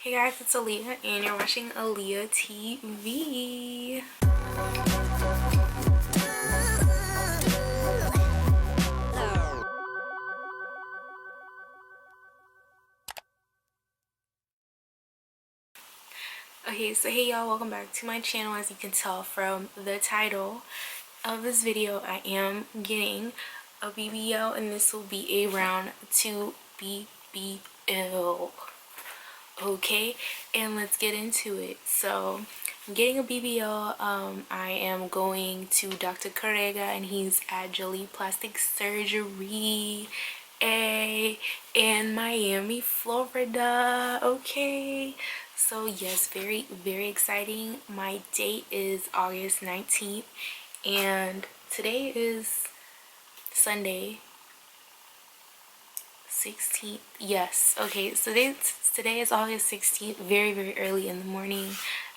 Hey guys, it's Aaliyah and you're watching Aaliyah TV. Okay, so hey y'all, welcome back to my channel. As you can tell from the title of this video, I am getting a BBL and this will be a round 2 BBL. Okay, and let's get into it. So I'm getting a BBL. I am going to Dr. Careaga and he's at Jolie Plastic Surgery in Miami, Florida. Okay, so yes, very exciting. My date is August 19th and today is Sunday 16th. Yes, okay, so today is August 16th, very early in the morning.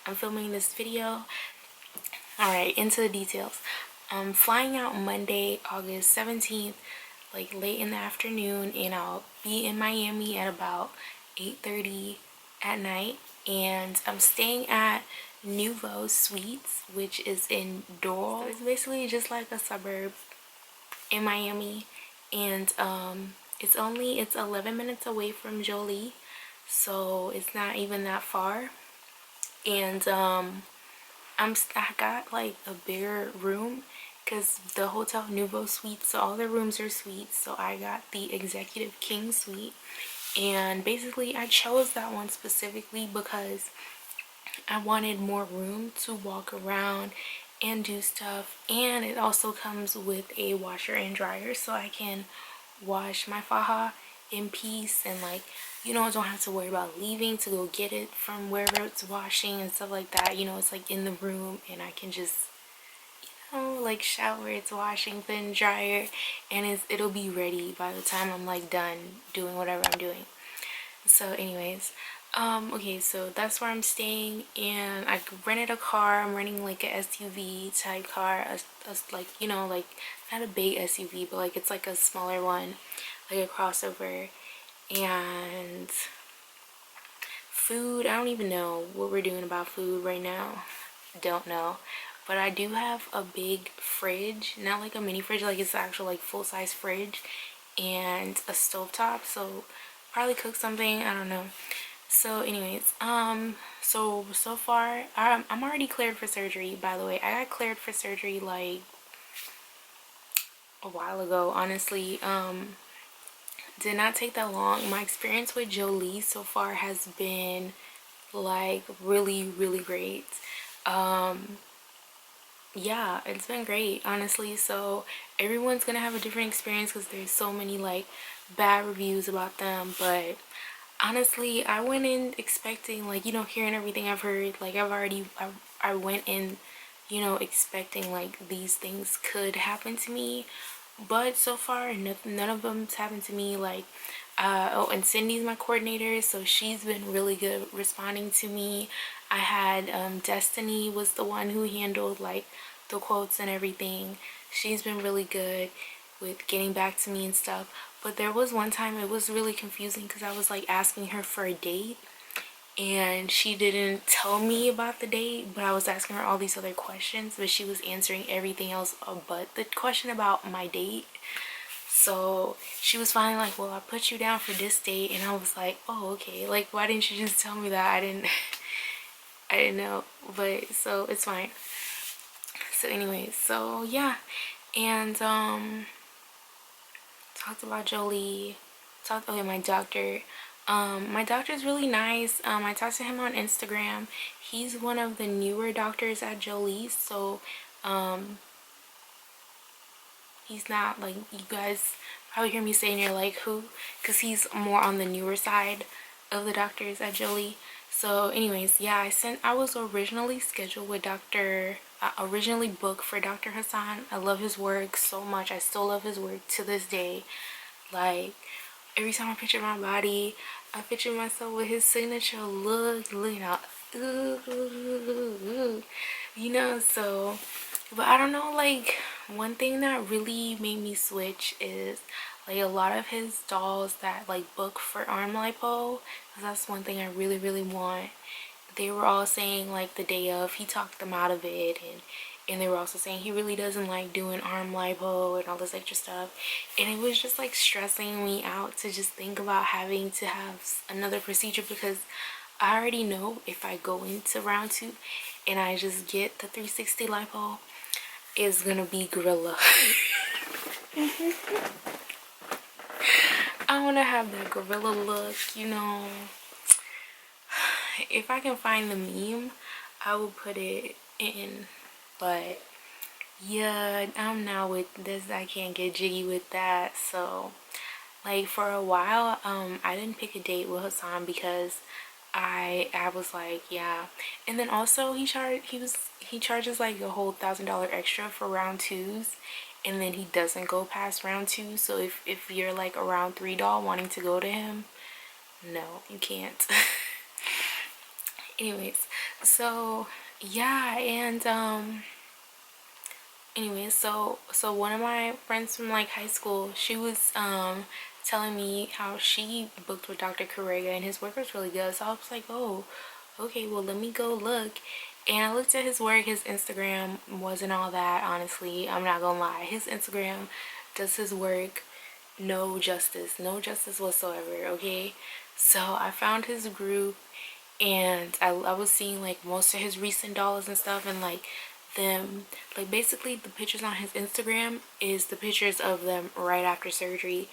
I'm filming this video. All right, into the details. I'm flying out Monday, August 17th, like late in the afternoon, and I'll be in Miami at about 8:30 at night. And I'm staying at Nouveau Suites, which is in Doral. So it's basically just like a suburb in Miami, and it's 11 minutes away from Jolie, so it's not even that far. And I got like a bigger room because the hotel Nouveau Suites, so all the rooms are suites, so I got the executive king suite. And basically I chose that one specifically because I wanted more room to walk around and do stuff, and it also comes with a washer and dryer so I can wash my faja in peace, and like, you know, I don't have to worry about leaving to go get it from wherever it's washing and stuff like that. You know, it's like in the room and I can just, you know, like shower, it's washing, put in dryer, and it'll be ready by the time I'm like done doing whatever I'm doing. So anyways, okay, so that's where I'm staying, and I rented a car. I'm renting like a SUV type car, like, you know, like not a big SUV, but like it's like a smaller one, like a crossover. And food, I don't even know what we're doing about food right now. Don't know, but I do have a big fridge, not like a mini fridge, like it's the actual like full-size fridge, and a stovetop, so probably cook something, I don't know. So anyways, so far I'm already cleared for surgery. By the way, I got cleared for surgery like a while ago, honestly. Did not take that long. My experience with Jolie so far has been like really great. Yeah, it's been great, honestly. So everyone's gonna have a different experience because there's so many like bad reviews about them, but honestly I went in expecting, like, you know, hearing everything I've heard, like I went in, you know, expecting like these things could happen to me, but so far none of them's happened to me. Like oh, and Cindy's my coordinator, so she's been really good responding to me. I had Destiny was the one who handled like the quotes and everything. She's been really good with getting back to me and stuff. But there was one time it was really confusing because I was like asking her for a date and she didn't tell me about the date, but I was asking her all these other questions, but she was answering everything else but the question about my date. So she was finally like, well, I put you down for this date, and I was like, oh, okay, like why didn't you just tell me that? I didn't know, but so it's fine. So anyways, so yeah, and talked about Jolie, okay, my doctor. My doctor's really nice. I talked to him on Instagram. He's one of the newer doctors at Jolie, so he's not like, you guys probably hear me saying you're like who, because he's more on the newer side of the doctors at Jolie. So anyways, yeah, I was originally scheduled with originally booked for Dr. Hassan. I love his work so much. I still love his work to this day. Like every time I picture my body, I picture myself with his signature look, looking out, you know. So, but I don't know, like one thing that really made me switch is like a lot of his dolls that like book for arm lipo, because that's one thing I really really want, they were all saying like the day of he talked them out of it, and they were also saying he really doesn't like doing arm lipo and all this extra stuff. And it was just like stressing me out to just think about having to have another procedure, because I already know if I go into round 2 and I just get the 360 lipo, it's gonna be gorilla. I want to have that gorilla look, you know. If I can find the meme, I will put it in. But yeah, I'm now with this. I can't get jiggy with that. So like for a while, I didn't pick a date with Hassan because I was like, yeah. And then also he charges like a whole $1,000 extra for round 2s, and then he doesn't go past round 2. So if you're like a round 3 doll wanting to go to him, no, you can't. Anyways, so yeah. And anyways, so one of my friends from like high school, she was telling me how she booked with Dr. Careaga and his work was really good. So I was like, oh, okay, well let me go look. And I looked at his work. His Instagram wasn't all that, honestly. I'm not gonna lie. His Instagram does his work no justice whatsoever, okay? So I found his group, and I was seeing like most of his recent dolls and stuff, and like them, like basically the pictures on his Instagram is the pictures of them right after surgery.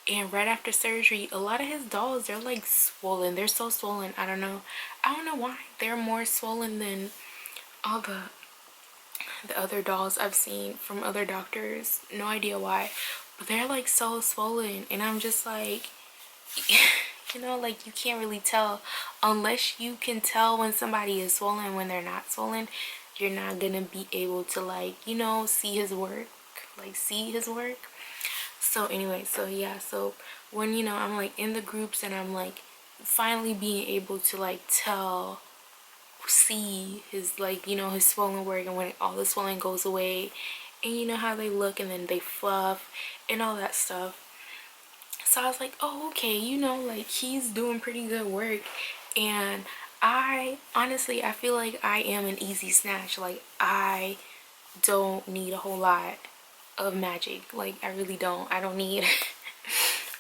And right after surgery, a lot of his dolls, they're like swollen. They're so swollen. I don't know why they're more swollen than all the other dolls I've seen from other doctors. No idea why, but they're like so swollen. And I'm just like, you know, like you can't really tell. Unless you can tell when somebody is swollen when they're not swollen, you're not gonna be able to, like, you know, see his work. So anyway, so yeah, so when, you know, I'm like in the groups and I'm like finally being able to like see his, like, you know, his swollen work, and when all the swelling goes away, and you know how they look and then they fluff and all that stuff. So I was like, oh, okay, you know, like he's doing pretty good work. And I honestly, I feel like I am an easy snatch. Like I don't need a whole lot of magic. Like I really don't. I don't need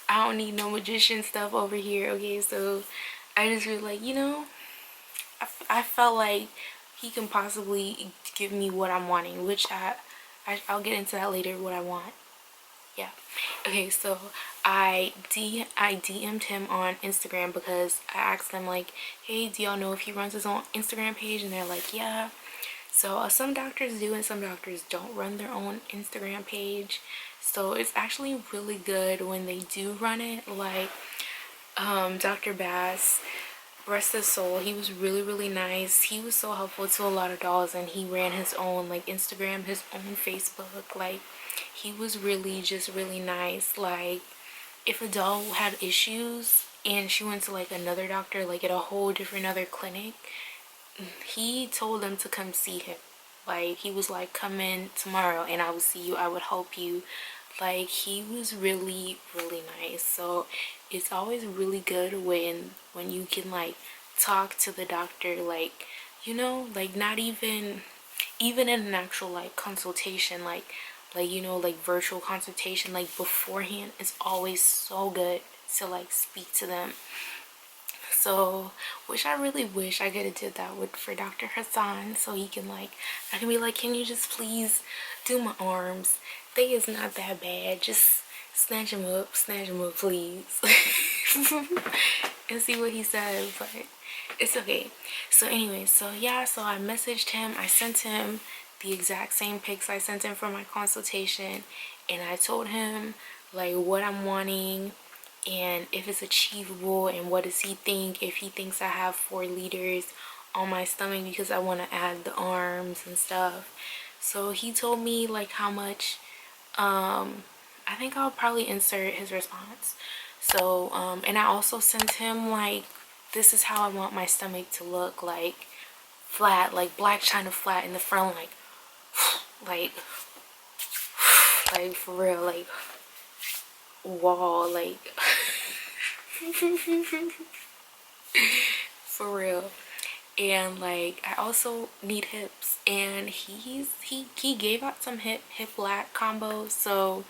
I don't need no magician stuff over here. Okay, so I just was like, you know, I felt like he can possibly give me what I'm wanting, which I'll get into that later, what I want. Yeah. Okay, so I DM'd him on Instagram because I asked them like, hey, do y'all know if he runs his own Instagram page? And they're like, yeah. So some doctors do and some doctors don't run their own Instagram page. So it's actually really good when they do run it. Like Dr. Bass, rest his soul, he was really really nice. He was so helpful to a lot of dolls, and he ran his own like Instagram, his own Facebook. Like he was really just really nice. Like if a doll had issues and she went to like another doctor, like at a whole different other clinic, he told them to come see him. Like he was like, come in tomorrow and I will see you, I would help you. Like he was really really nice. So it's always really good when you can like talk to the doctor, like, you know, like not even in an actual like consultation, like you know, like virtual consultation, like beforehand, it's always so good to like speak to them. So I really wish I could have did that for Dr. Hassan, so he can like, I can be like, can you just please do my arms? They is not that bad, just snatch him up please. And see what he says. But it's okay. So anyway, so yeah, so I messaged him, I sent him the exact same pics I sent him for my consultation, and I told him like what I'm wanting and if it's achievable, and what does he think, if he thinks I have 4 liters on my stomach, because I want to add the arms and stuff. So he told me like how much. I think I'll probably insert his response. So and I also sent him like, this is how I want my stomach to look, like flat, like black china flat in the front, like for real, like wall, like for real. And like I also need hips, and he gave out some hip lat combos, so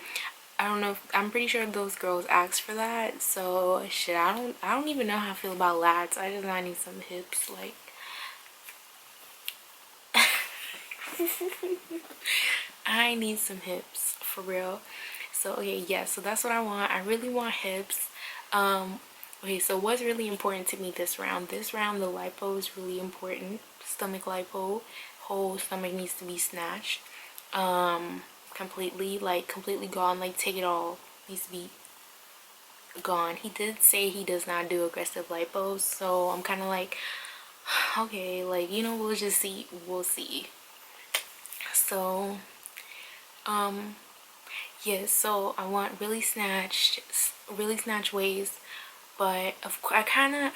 I don't know if, I'm pretty sure those girls asked for that. So shit, I don't even know how I feel about lats. I just know I need some hips, like I need some hips for real. So okay, yeah, so that's what I want. I really want hips. Okay, so what's really important to me this round? This round, the lipo is really important. Stomach lipo, whole stomach needs to be snatched. Completely, like completely gone. Like take it all. Needs to be gone. He did say he does not do aggressive lipos, so I'm kind of like, okay, like, you know, we'll just see. We'll see. So, yeah, so I want really snatched waist, but of course I don't know,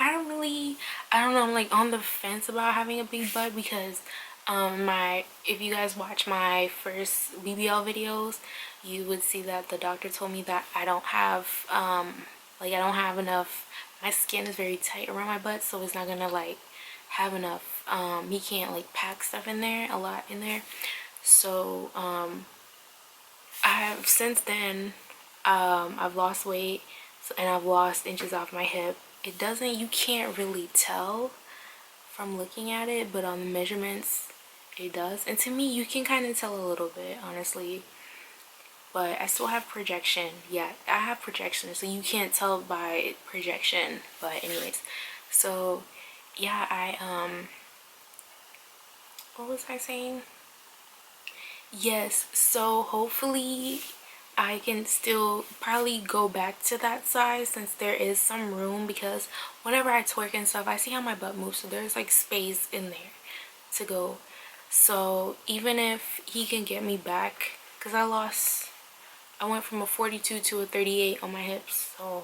I'm like on the fence about having a big butt because if you guys watch my first BBL videos, you would see that the doctor told me that I don't have like I don't have enough, my skin is very tight around my butt, so it's not gonna like have enough, he can't like pack stuff in there, a lot in there. So I have since then I've lost weight, and I've lost inches off my hip. It doesn't, you can't really tell from looking at it, but on the measurements it does. And to me, you can kind of tell a little bit, honestly. But I still have projection. Yeah, I have projection, so you can't tell by projection. But anyways, so yeah, what was I saying? Yes, so hopefully I can still probably go back to that size since there is some room, because whenever I twerk and stuff, I see how my butt moves, so there's like space in there to go. So even if he can get me back, because I went from a 42 to a 38 on my hips, so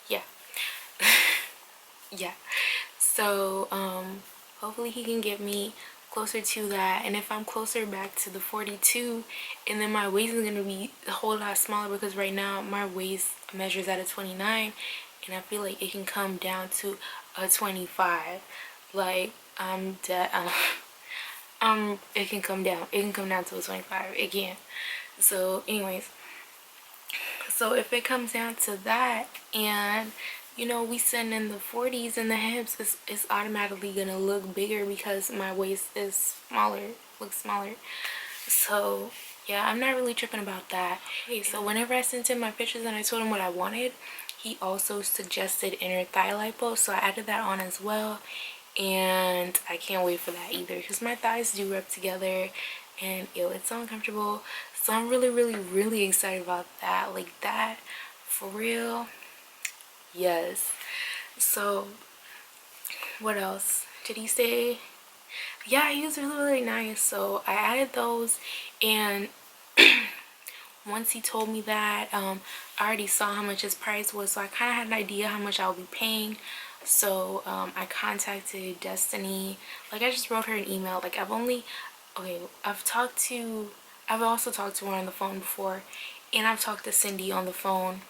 yeah. Yeah, so hopefully he can get me closer to that, and if I'm closer back to the 42, and then my waist is gonna be a whole lot smaller, because right now my waist measures at a 29, and I feel like it can come down to a 25. Like I'm dead. It can come down to a 25. It can. So anyways, so if it comes down to that, and you know, we sitting in the 40s, and the hips is automatically gonna look bigger because my waist is smaller, looks smaller. So yeah, I'm not really tripping about that. Okay, so whenever I sent him my pictures and I told him what I wanted, he also suggested inner thigh lipo, so I added that on as well. And I can't wait for that either, because my thighs do rub together, and ew, it's so uncomfortable. So I'm really excited about that. Like that, for real. Yes. So what else did he say? Yeah, he was really nice. So I added those, and once he told me that, I already saw how much his price was, so I kind of had an idea how much I would be paying. So I contacted Destiny. Like I just wrote her an email. Like I've also talked to her on the phone before, and I've talked to Cindy on the phone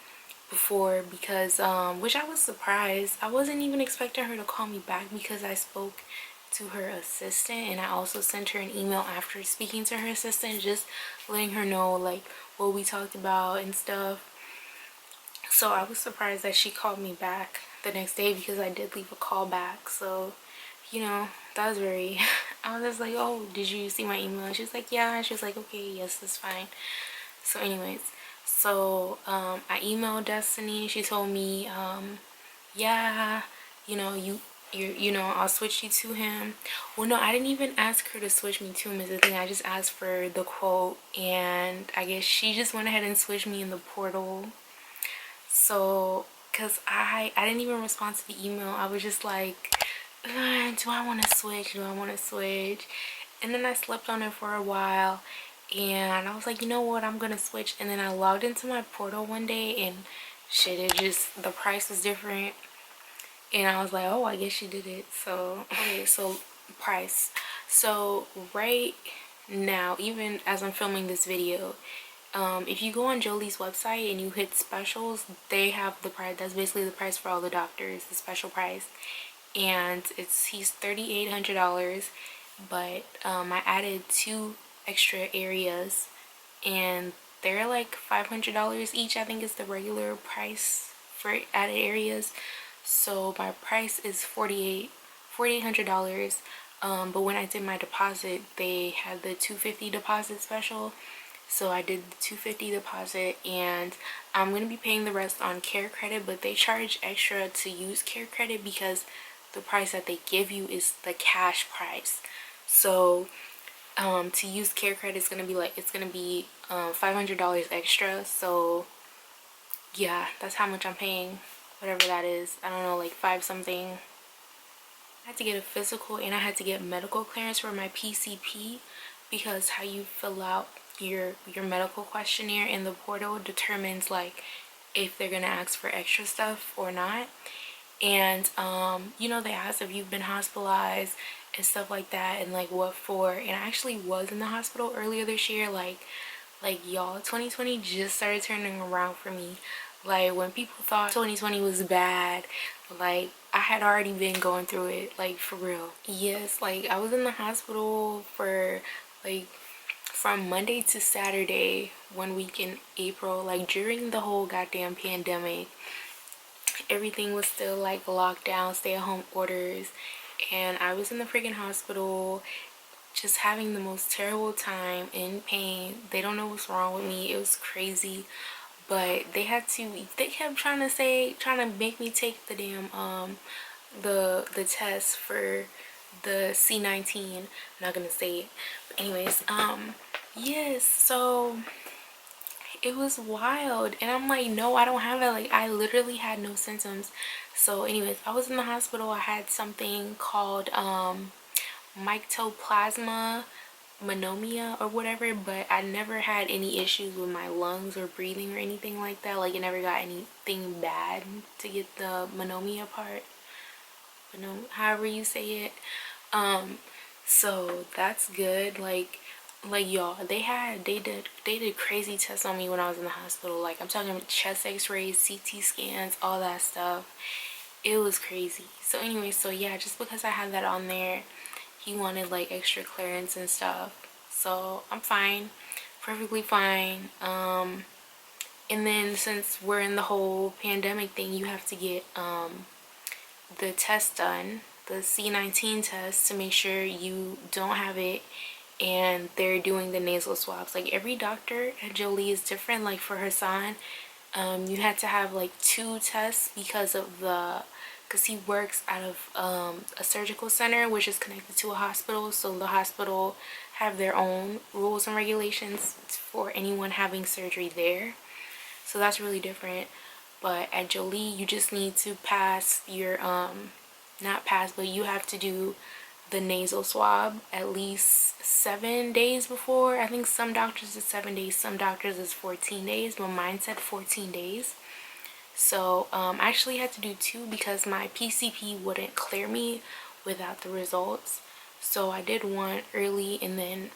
before, because which I was surprised. I wasn't even expecting her to call me back, because I spoke to her assistant, and I also sent her an email after speaking to her assistant, just letting her know like what we talked about and stuff. So I was surprised that she called me back the next day, because I did leave a call back. So you know, that was very I was just like, oh, did you see my email? And she was like, yeah. And she was like, okay, yes, that's fine. So anyways, so I emailed Destiny. She told me yeah, you know, you know, I'll switch you to him. Well, no, I didn't even ask her to switch me to him, is the thing. I just asked for the quote, and I guess she just went ahead and switched me in the portal. So because I didn't even respond to the email. I was just like, do I want to switch? And then I slept on it for a while, and I was like, you know what, I'm gonna switch. And then I logged into my portal one day, and shit, it just, the price was different, and I was like, oh, I guess she did it. So okay, so price. So right now, even as I'm filming this video, If you go on Jolie's website and you hit specials, they have the price. That's basically the price for all the doctors, the special price. And he's $3,800, but I added 2 extra areas, and they're like $500 each. I think is the regular price for added areas. So my price is $4,800. But when I did my deposit, they had the $250 deposit special. So I did the $250 deposit, and I'm going to be paying the rest on Care Credit, but they charge extra to use Care Credit because the price that they give you is the cash price. So to use Care Credit is going to be like, it's going to be $500 extra. So yeah, that's how much I'm paying, whatever that is. I don't know, like 5 something. I had to get a physical and I had to get medical clearance for my PCP, because how you fill out your medical questionnaire in the portal determines like if they're gonna ask for extra stuff or not. And you know, they asked if you've been hospitalized and stuff like that, and like what for. And I actually was in the hospital earlier this year. Like y'all, 2020 just started turning around for me. Like when people thought 2020 was bad, like I had already been going through it, like for real. Yes, like I was in the hospital for like from Monday to Saturday, 1 week in April. Like during the whole goddamn pandemic, everything was still like locked down, stay-at-home orders, and I was in the freaking hospital just having the most terrible time, in pain. They don't know what's wrong with me. It was crazy. But they kept trying to make me take the damn the test for the C19. I'm not gonna say it, but anyways, yes, so it was wild, and I'm like, no, I don't have it. Like I literally had no symptoms. So anyways, I was in the hospital. I had something called mycoplasma pneumonia or whatever, but I never had any issues with my lungs or breathing or anything like that. Like it never got anything bad to get the pneumonia part, however you say it. So that's good. Like y'all, they did crazy tests on me when I was in the hospital. Like I'm talking chest x-rays, CT scans, all that stuff. It was crazy. So anyway, so yeah, just because I had that on there, he wanted like extra clearance and stuff. So I'm fine, perfectly fine. And then since we're in the whole pandemic thing, you have to get the test done, the C19 test, to make sure you don't have it. And they're doing the nasal swabs. Like every doctor at Jolie is different. Like for Hassan, you had to have like 2 tests because he works out of a surgical center which is connected to a hospital. So the hospital have their own rules and regulations for anyone having surgery there. So that's really different. But at Jolie, you just need to pass your not pass, but you have to do the nasal swab at least 7 days before. I think some doctors is 7 days, some doctors is 14 days, but mine said 14 days. So I actually had to do 2 because my PCP wouldn't clear me without the results. So I did 1 early, and then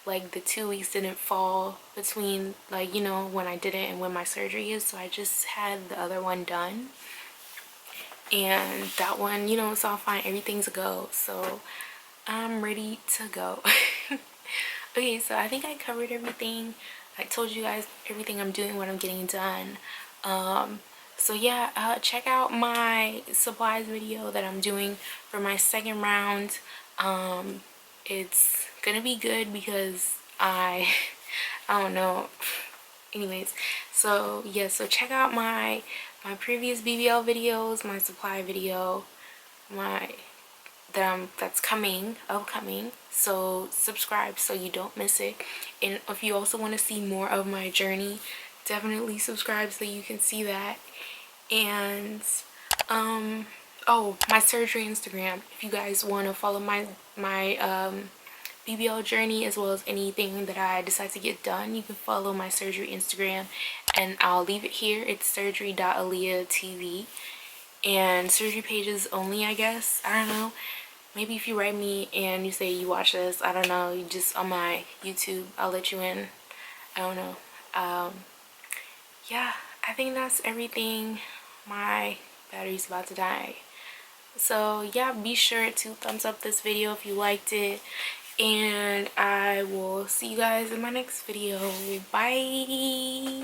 like the 2 weeks didn't fall between, like, you know, when I did it and when my surgery is. So I just had the other one done, and that one, you know, it's all fine. Everything's a go. So I'm ready to go. Okay, so I think I covered everything. I told you guys everything I'm doing, what I'm getting done. So yeah, check out my supplies video that I'm doing for my second round. It's gonna be good because I don't know. Anyways, so yeah, so check out my previous BBL videos, my supply video, that's upcoming. So subscribe so you don't miss it. And if you also want to see more of my journey, definitely subscribe so you can see that. And oh, my surgery Instagram, if you guys want to follow my BBL journey as well as anything that I decide to get done, you can follow my surgery Instagram, and I'll leave it here. It's surgery.aaliyah.tv, and surgery pages only, I guess. I don't know. Maybe if you write me and you say you watch this, I don't know, you just on my YouTube, I'll let you in. I don't know. Yeah, I think that's everything. My battery's about to die. So yeah, be sure to thumbs up this video if you liked it, and I will see you guys in my next video. Bye.